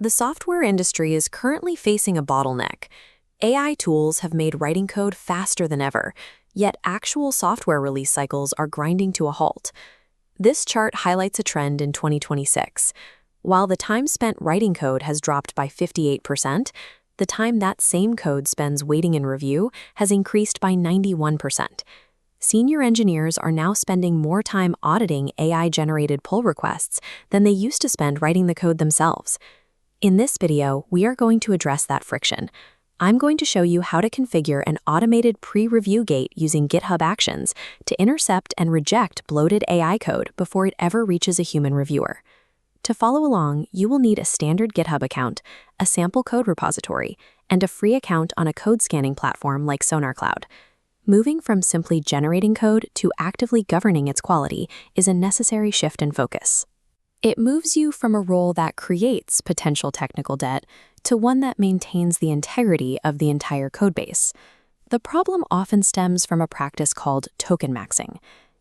The software industry is currently facing a bottleneck. AI tools have made writing code faster than ever, yet actual software release cycles are grinding to a halt. This chart highlights a trend in 2026. While the time spent writing code has dropped by 58%, the time that same code spends waiting in review has increased by 91%. Senior engineers are now spending more time auditing AI-generated pull requests than they used to spend writing the code themselves. In this video, we are going to address that friction. I'm going to show you how to configure an automated pre-review gate using GitHub Actions to intercept and reject bloated AI code before it ever reaches a human reviewer. To follow along, you will need a standard GitHub account, a sample code repository, and a free account on a code scanning platform like SonarCloud. Moving from simply generating code to actively governing its quality is a necessary shift in focus. It moves you from a role that creates potential technical debt to one that maintains the integrity of the entire codebase. The problem often stems from a practice called token maxing.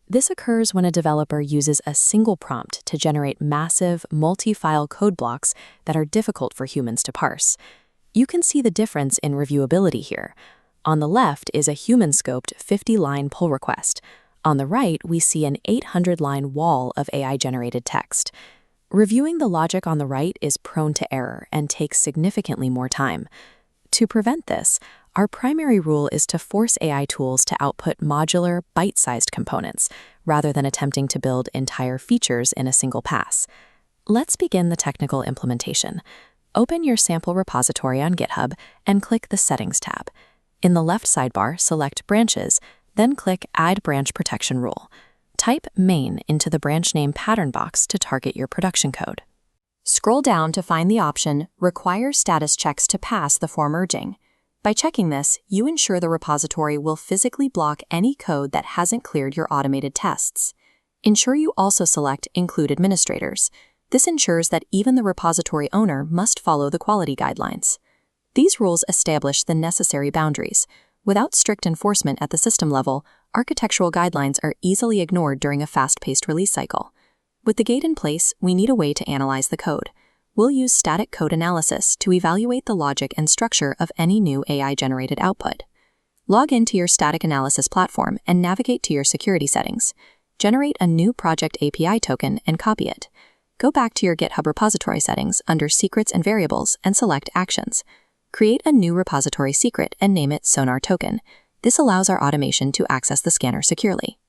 This occurs when a developer uses a single prompt to generate massive, multi-file code blocks that are difficult for humans to parse. You can see the difference in reviewability here. On the left is a human-scoped 50-line pull request. On the right, we see an 800-line wall of AI-generated text. Reviewing the logic on the right is prone to error and takes significantly more time. To prevent this, our primary rule is to force AI tools to output modular, bite-sized components, rather than attempting to build entire features in a single pass. Let's begin the technical implementation. Open your sample repository on GitHub and click the Settings tab. In the left sidebar, select Branches, then click Add Branch Protection Rule. Type main into the branch name pattern box to target your production code. Scroll down to find the option Require Status Checks to pass the for merging. By checking this, you ensure the repository will physically block any code that hasn't cleared your automated tests. Ensure you also select Include Administrators. This ensures that even the repository owner must follow the quality guidelines. These rules establish the necessary boundaries. Without strict enforcement at the system level, architectural guidelines are easily ignored during a fast-paced release cycle. With the gate in place, we need a way to analyze the code. We'll use static code analysis to evaluate the logic and structure of any new AI-generated output. Log into your static analysis platform and navigate to your security settings. Generate a new project API token and copy it. Go back to your GitHub repository settings under Secrets and Variables and select Actions. Create a new repository secret and name it Sonar Token. This allows our automation to access the scanner securely.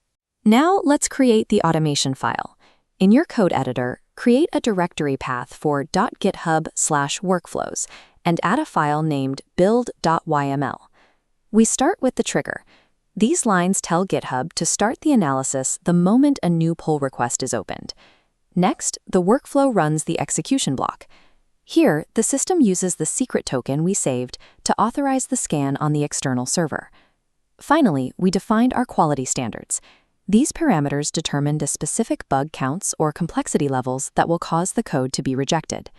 Now let's create the automation file. In your code editor, create a directory path for .github/workflows and add a file named build.yml. We start with the trigger. These lines tell GitHub to start the analysis the moment a new pull request is opened. Next, the workflow runs the execution block. Here, the system uses the secret token we saved to authorize the scan on the external server. Finally, we defined our quality standards. These parameters determine the specific bug counts or complexity levels that will cause the code to be rejected.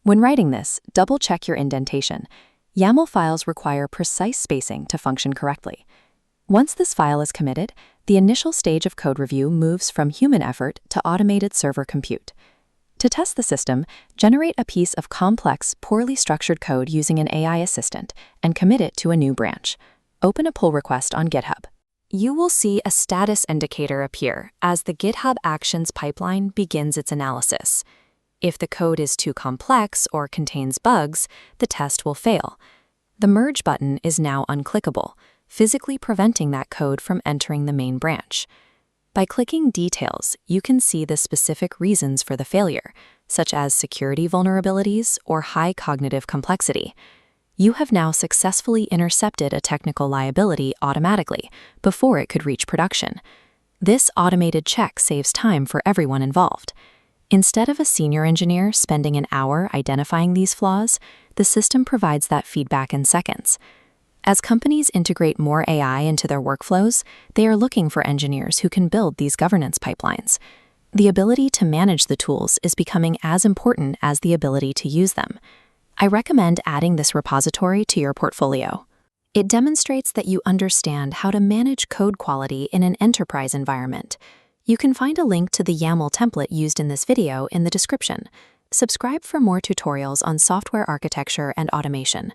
When writing this, double-check your indentation. YAML files require precise spacing to function correctly. Once this file is committed, the initial stage of code review moves from human effort to automated server compute. To test the system, generate a piece of complex, poorly structured code using an AI assistant and commit it to a new branch. Open a pull request on GitHub. You will see a status indicator appear as the GitHub Actions pipeline begins its analysis. If the code is too complex or contains bugs, the test will fail. The Merge button is now unclickable, physically preventing that code from entering the main branch. By clicking Details, you can see the specific reasons for the failure, such as security vulnerabilities or high cognitive complexity. You have now successfully intercepted a technical liability automatically before it could reach production. This automated check saves time for everyone involved. Instead of a senior engineer spending an hour identifying these flaws, the system provides that feedback in seconds. As companies integrate more AI into their workflows, they are looking for engineers who can build these governance pipelines. The ability to manage the tools is becoming as important as the ability to use them. I recommend adding this repository to your portfolio. It demonstrates that you understand how to manage code quality in an enterprise environment. You can find a link to the YAML template used in this video in the description. Subscribe for more tutorials on software architecture and automation.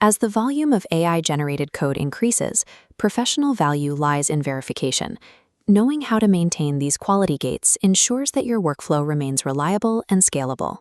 As the volume of AI-generated code increases, professional value lies in verification. Knowing how to maintain these quality gates ensures that your workflow remains reliable and scalable.